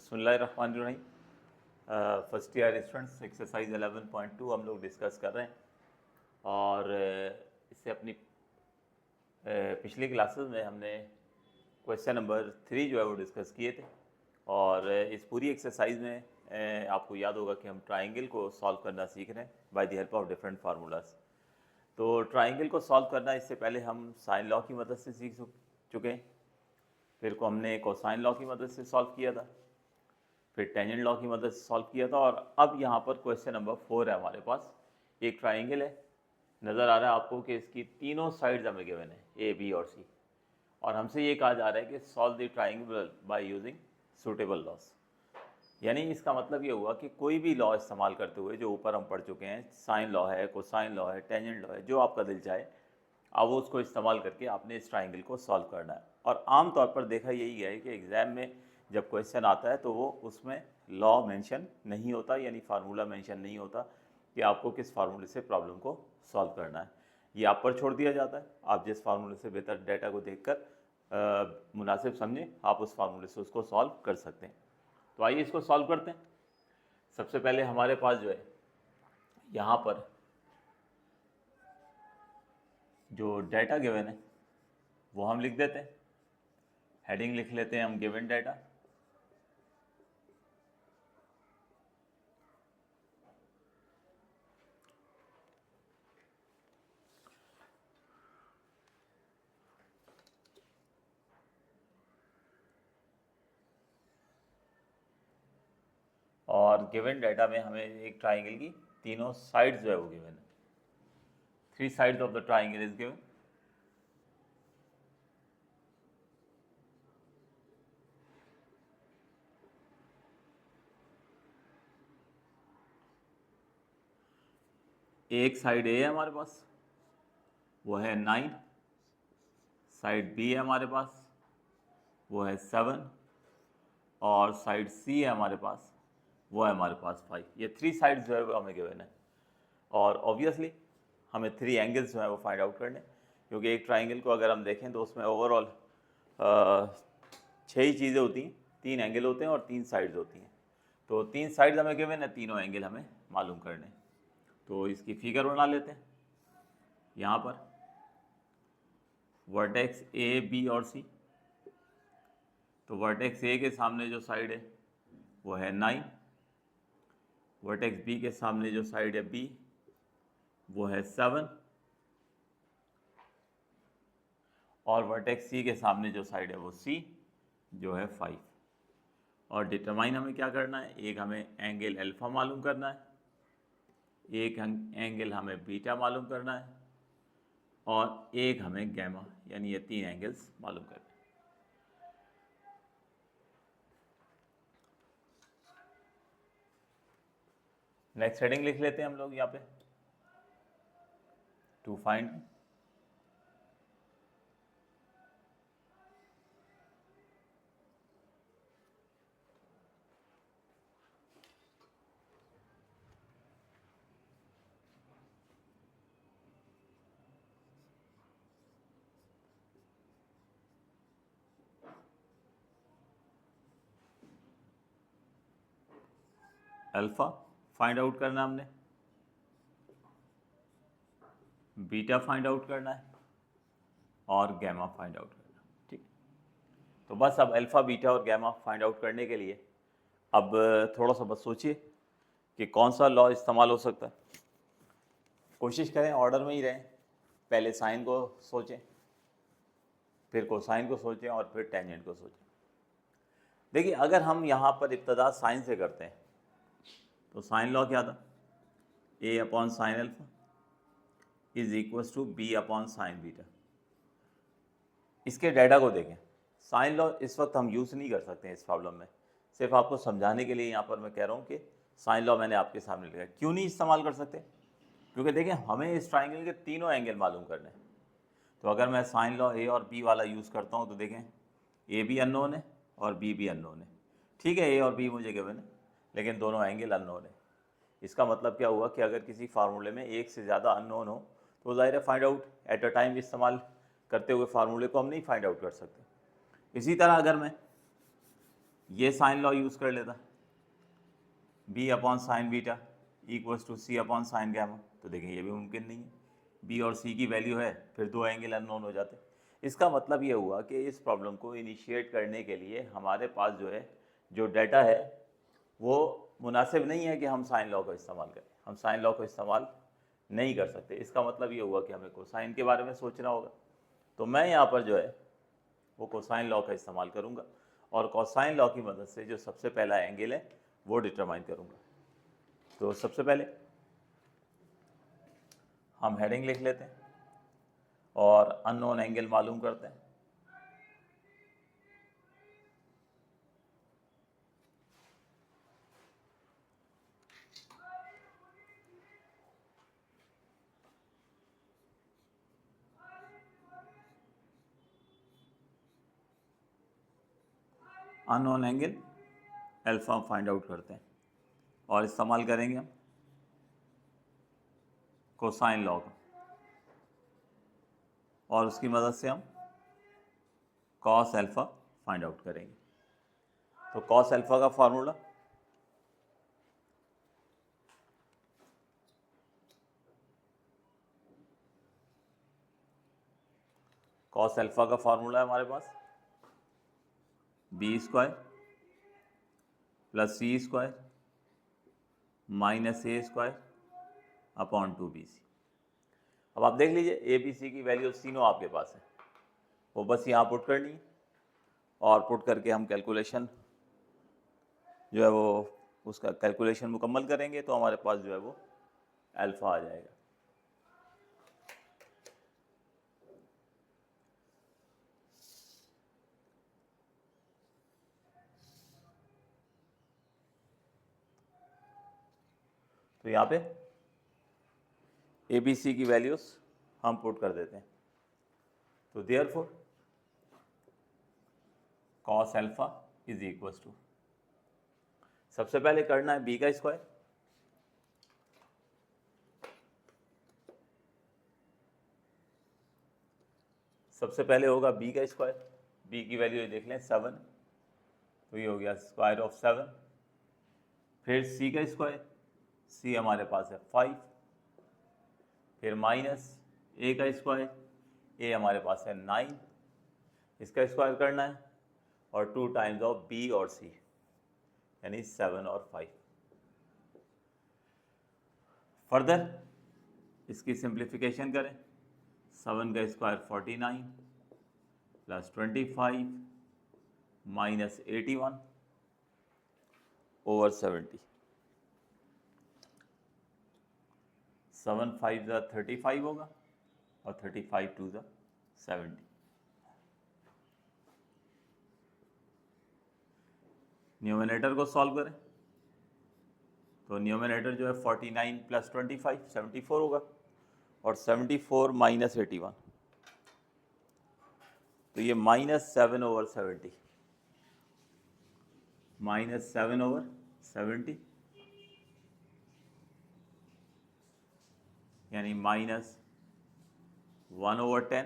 बिस्मिल्लाहिर्रहमानिर्रहीम। First year students exercise 11.2 हम लोग डिस्कस कर रहे हैं और इससे अपनी पिछली क्लासेस में हमने क्वेश्चन नंबर 3 जो है वो डिस्कस किए थे और इस पूरी एक्सरसाइज में आपको याद होगा कि हम ट्राइंगल को सॉल्व करना सीख रहे हैं by the help of different formulas. तो ट्राइंगल को सॉल्व करना इससे पहले हम साइन लॉ की मदद से सीख चुके हैं, फिर को हमने कोसाइन लॉ की मदद से सॉल्व किया था, फिर टेंजेंट लॉ की मदद से सॉल्व किया था और अब यहाँ पर क्वेश्चन नंबर 4 है हमारे पास। एक ट्राइंगल है, नज़र आ रहा है आपको कि इसकी तीनों साइड्स हमें गिवन है ए बी और सी, और हमसे ये कहा जा रहा है कि solve the triangle by using suitable loss. यानी इसका मतलब ये हुआ कि कोई भी लॉ इस्तेमाल करते हुए जो ऊपर हम पढ़ चुके हैं, साइन लॉ है, कोसाइन लॉ है, टेंजेंट लॉ है, जो आपका दिल चाहे अब वो उसको इस्तेमाल करके आपने इस ट्राइंगल को सॉल्व करना है। और आम तौर पर देखा यही है कि एग्ज़ाम में जब क्वेश्चन आता है तो वो उसमें लॉ मेंशन नहीं होता, यानी फार्मूला मेंशन नहीं होता कि आपको किस फार्मूले से प्रॉब्लम को सॉल्व करना है। ये आप पर छोड़ दिया जाता है, आप जिस फार्मूले से बेहतर डाटा को देखकर मुनासिब समझें आप उस फार्मूले से उसको सॉल्व कर सकते हैं। तो आइए इसको सॉल्व करते हैं। सबसे पहले हमारे पास जो है यहाँ पर जो डाटा गिवन है वो हम लिख देते हैं, हेडिंग लिख लेते हैं हम गिवन डाटा। और गिवन डाटा में हमें एक ट्राइंगल की तीनों साइड्स जो है वो गिवन है, 3 sides of the triangle is given. एक साइड ए है हमारे पास, वो है 9, साइड बी है हमारे पास, वो है 7, और साइड सी है हमारे पास, वो है हमारे पास 5। ये 3 साइड्स जो है वो हमें गिवन है और ऑब्वियसली हमें 3 एंगल्स जो है वो फाइंड आउट करने, क्योंकि एक ट्राइंगल को अगर हम देखें तो उसमें ओवरऑल 6 ही चीज़ें होती हैं, 3 एंगल होते हैं और 3 साइड्स होती हैं। तो 3 साइड्स हमें गिवन है, तीनों एंगल हमें मालूम करने। तो इसकी फिगर बना लेते हैं। यहाँ पर वर्टेक्स ए बी और सी, तो वर्टेक्स ए के सामने जो साइड है वो है 9, वर्टेक्स बी के सामने जो साइड है बी वो है 7, और वर्टेक्स सी के सामने जो साइड है वो सी जो है 5। और डिटरमाइन हमें क्या करना है, एक हमें एंगल अल्फा मालूम करना है, एक एंगल हमें बीटा मालूम करना है, और एक हमें गैमा, यानी ये 3 एंगल्स मालूम करना है। नेक्स्ट हेडिंग लिख लेते हैं हम लोग यहाँ पे, to find alpha find out करना हमने, बीटा फाइंड आउट करना है, और गैमा फाइंड आउट करना। ठीक, तो बस अब अल्फ़ा बीटा और गैमा फाइंड आउट करने के लिए अब थोड़ा सा बस सोचिए कि कौन सा लॉ इस्तेमाल हो सकता है। कोशिश करें ऑर्डर में ही रहें, पहले साइन को सोचें, फिर कोसाइन को सोचें और फिर टेंजेंट को सोचें। देखिए अगर हम यहाँ पर इब्तदा साइन से करते हैं तो साइन लॉ क्या था, a upon sine alpha is equals to b upon sine beta. इसके डाटा को देखें, साइन लॉ इस वक्त हम यूज़ नहीं कर सकते हैं इस प्रॉब्लम में, सिर्फ आपको समझाने के लिए यहाँ पर मैं कह रहा हूँ कि साइन लॉ मैंने आपके सामने लिखा है। क्यों नहीं इस्तेमाल कर सकते, क्योंकि देखें हमें इस ट्राइंगल के तीनों एंगल मालूम करने हैं। तो अगर मैं साइन लॉ ए और बी वाला यूज़ करता हूँ तो देखें ए भी अननोन है और बी भी अननोन है। ठीक है, ए और बी मुझे गिवन है लेकिन दोनों एंगल अननोन है। इसका मतलब क्या हुआ कि अगर किसी फार्मूले में एक से ज़्यादा अननोन हो तो ज़ाहिर है find out at a time इस्तेमाल करते हुए फार्मूले को हम नहीं फाइंड आउट कर सकते। इसी तरह अगर मैं ये साइन लॉ यूज़ कर लेता, b upon sine beta equals to c upon sine gamma, तो देखें ये भी मुमकिन नहीं है, बी और सी की वैल्यू है, फिर दो एंगल अननोन हो जाते। इसका मतलब ये हुआ कि इस प्रॉब्लम को इनिशिएट करने के लिए हमारे पास जो है जो डाटा है वो मुनासिब नहीं है कि हम साइन लॉ का इस्तेमाल करें, हम साइन लॉ का इस्तेमाल नहीं कर सकते। इसका मतलब ये हुआ कि हमें कोसाइन के बारे में सोचना होगा। तो मैं यहाँ पर जो है वो कोसाइन लॉ का इस्तेमाल करूँगा और कोसाइन लॉ की मदद से जो सबसे पहला एंगल है वो डिटरमाइन करूँगा। तो सबसे पहले हम हेडिंग लिख लेते हैं और अननोन एंगल मालूम करते हैं। Unknown angle alpha find out करते हैं और इस्तेमाल करेंगे हम कोसाइन लॉ का, और उसकी मदद से हम कॉस अल्फा फाइंड आउट करेंगे। तो कॉस अल्फा का फार्मूला कॉस अल्फा का फार्मूला है हमारे पास B square plus c square minus ए स्क्वायर अपॉन 2bc। अब आप देख लीजिए ए बी सी की वैल्यू तीनों आपके पास है, वो बस यहाँ पुट करनी है और पुट करके हम कैलकुलेशन जो है वो उसका कैलकुलेशन मुकम्मल करेंगे तो हमारे पास जो है वो अल्फा आ जाएगा। तो यहाँ पे ए बी सी की वैल्यूज हम पुट कर देते हैं। तो therefore cos alpha is equals to, सबसे पहले करना है बी का स्क्वायर, सबसे पहले होगा बी का स्क्वायर, बी की वैल्यू ये देख लें 7, तो ये हो गया स्क्वायर ऑफ 7। फिर सी का स्क्वायर, सी हमारे पास है 5, फिर माइनस ए का स्क्वायर, ए हमारे पास है 9, इसका स्क्वायर करना है और 2 टाइम्स ऑफ बी और सी यानी 7 और 5। फर्दर इसकी सिंप्लीफिकेशन करें, 7 का स्क्वायर 49 प्लस 25 माइनस 81 ओवर 70, 7 5 ज़ा 35 होगा और 35 2 ज़ा 70। न्यूमिनेटर को सॉल्व करें तो न्यूमिनेटर जो है 49 प्लस 25 74 होगा और 74 माइनस 81, तो ये -7 ओवर 70, -7 ओवर 70 यानी -1 ओवर 10।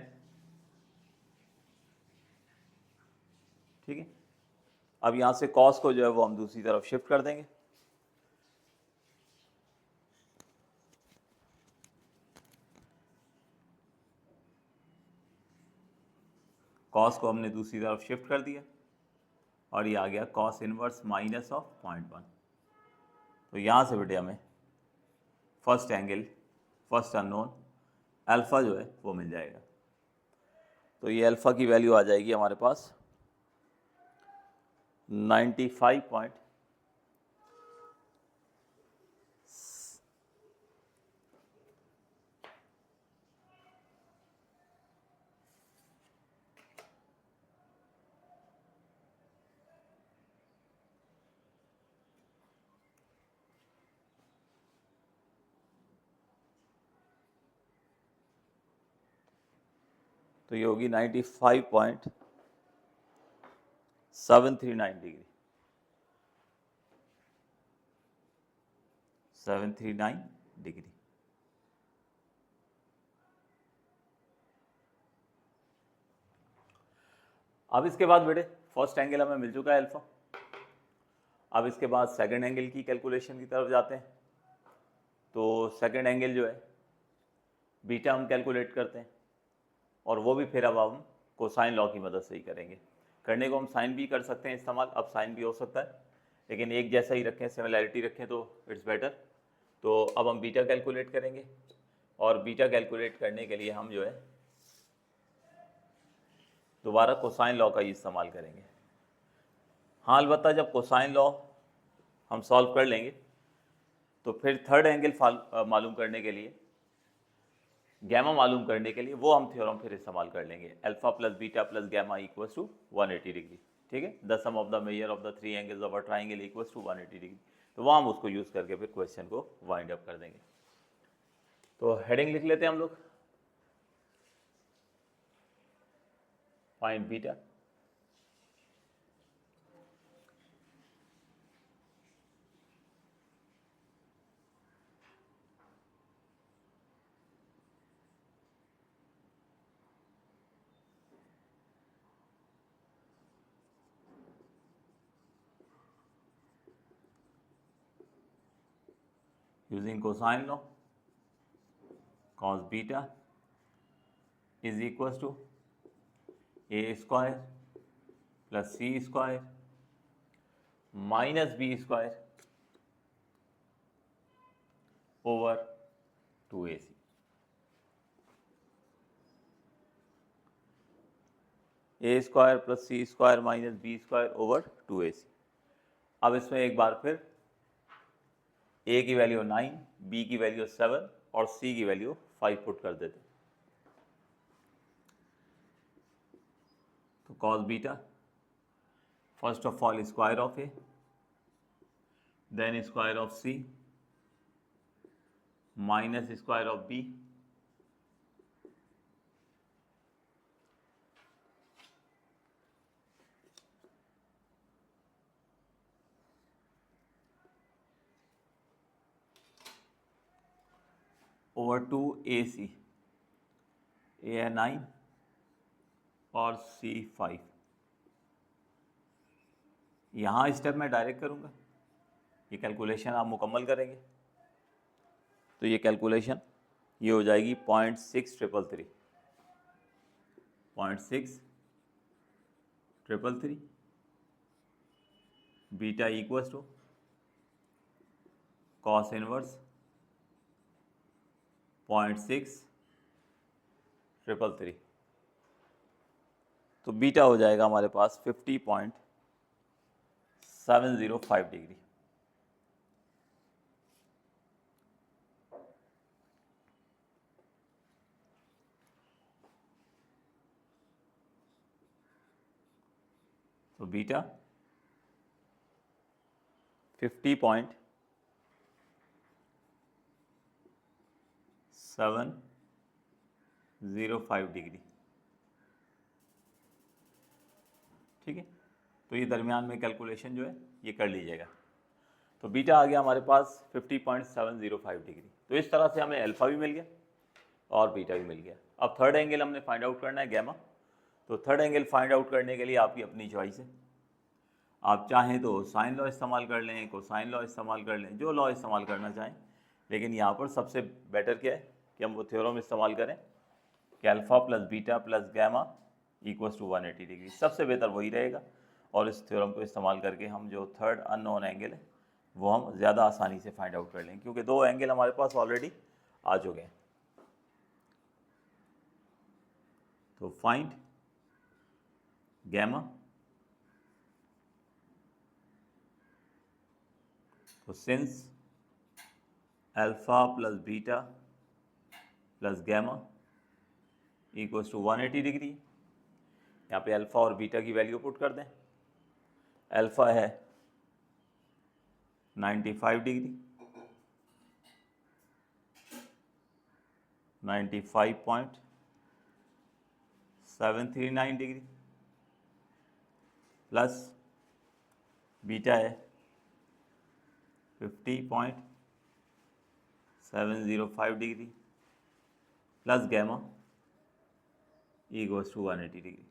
ठीक है, अब यहाँ से कॉस को जो है वो हम दूसरी तरफ शिफ्ट कर देंगे। कॉस को हमने दूसरी तरफ शिफ्ट कर दिया और ये आ गया कॉस इनवर्स माइनस ऑफ 0.1। तो यहाँ से बेटे हमें first angle, first unknown alpha जो है वो मिल जाएगा। तो ये अल्फ़ा की वैल्यू आ जाएगी हमारे पास 95 तो ये होगी 95.739 डिग्री, 739 डिग्री। अब इसके बाद बेटे फर्स्ट एंगल हमें मिल चुका है अल्फा, अब इसके बाद सेकंड एंगल की कैलकुलेशन की तरफ जाते हैं। तो सेकंड एंगल जो है बीटा हम कैलकुलेट करते हैं, और वो भी फिर अब हम कोसाइन लॉ की मदद से ही करेंगे। करने को हम साइन भी कर सकते हैं इस्तेमाल, अब साइन भी हो सकता है, लेकिन एक जैसा ही रखें, सिमिलैरिटी रखें तो इट्स बेटर। तो अब हम बीटा कैलकुलेट करेंगे, और बीटा कैलकुलेट करने के लिए हम जो है दोबारा कोसाइन लॉ का ही इस्तेमाल करेंगे। हाँ, अलबत्ता जब कोसाइन लॉ हम सॉल्व कर लेंगे तो फिर थर्ड एंगल मालूम करने के लिए, गैमा मालूम करने के लिए वो हम थ्योरम फिर इस्तेमाल कर लेंगे, alpha plus beta plus gamma equals to 180 degree. ठीक है, the sum of the major of the three angles of a triangle equals to 180 degree. तो वहाँ हम उसको यूज़ करके फिर क्वेश्चन को वाइंड अप कर देंगे। तो हेडिंग लिख लेते हैं हम लोग, find beta. using cosine law, cos beta is equals to a square plus c square minus b square over 2ac। A square plus c square minus b square over 2ac। अब इसमें एक बार फिर ए की वैल्यू 9, बी की value 7 और सी की value 5 put कर देते। तो cos beta, first of all square of a, then square of c minus square of b over 2ac। A है 9 और सी 5। यहाँ स्टेप मैं डायरेक्ट करूँगा, ये कैलकुलेशन आप मुकम्मल करेंगे तो ये कैलकुलेशन ये हो जाएगी 0.6333, 0.6333 beta equals to cos inverse 0.6333। तो बीटा हो जाएगा हमारे पास 50.705 डिग्री। तो बीटा 50.705 डिग्री। ठीक है, तो ये दरमियान में कैलकुलेशन जो है ये कर लीजिएगा। तो बीटा आ गया हमारे पास 50.705 डिग्री। तो इस तरह से हमें अल्फा भी मिल गया और बीटा भी मिल गया। अब थर्ड एंगल हमने फाइंड आउट करना है, गैमा। तो थर्ड एंगल फाइंड आउट करने के लिए आपकी अपनी चॉइस है, आप चाहें तो साइन लॉ इस्तेमाल कर लें, कोसाइन लॉ इस्तेमाल कर लें, जो लॉ इस्तेमाल करना चाहें। लेकिन यहाँ पर सबसे बेटर क्या है कि हम वो थ्योरम इस्तेमाल करें कि alpha plus beta plus gamma equals to 180 degree. सबसे बेहतर वही रहेगा, और इस थ्योरम को इस्तेमाल करके हम जो थर्ड अननोन एंगल है वो हम ज़्यादा आसानी से फाइंड आउट कर लेंगे, क्योंकि दो एंगल हमारे पास ऑलरेडी आ चुके हैं। तो फाइंड गैमा। तो since alpha plus beta plus gamma equals to 180 degree, यहाँ पे अल्फा और बीटा की वैल्यू पुट कर दें। अल्फा है 95 डिग्री, 95.739 डिग्री, प्लस बीटा है 50.705 degree, plus gamma equals to 180 degree.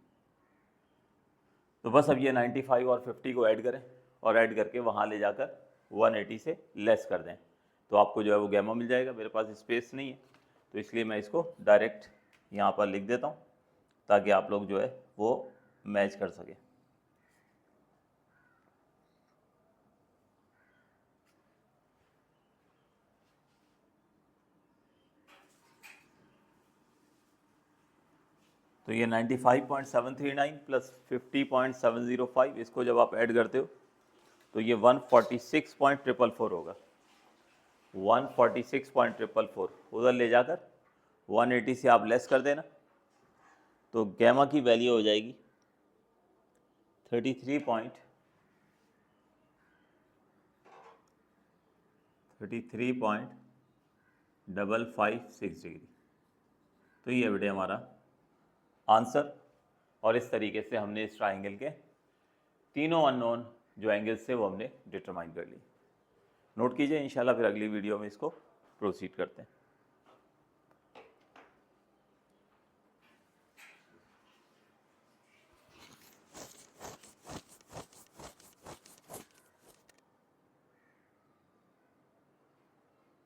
तो बस अब ये 95 और 50 को ऐड करें और ऐड करके वहाँ ले जाकर 180 से लेस कर दें तो आपको जो है वो गैमा मिल जाएगा। मेरे पास स्पेस नहीं है तो इसलिए मैं इसको डायरेक्ट यहाँ पर लिख देता हूँ ताकि आप लोग जो है वो मैच कर सकें। तो ये 95.739 प्लस 50.705 इसको जब आप ऐड करते हो तो ये 146.444 होगा। 146.444 उधर ले जाकर 180 से आप लेस कर देना तो गैमा की वैल्यू हो जाएगी 33.556 डिग्री। तो ये बेटे हमारा आंसर। और इस तरीके से हमने इस ट्राइंगल के तीनों अननोन जो एंगल्स थे वो हमने डिटरमाइन कर ली। नोट कीजिए, इंशाल्लाह फिर अगली वीडियो में इसको प्रोसीड करते हैं।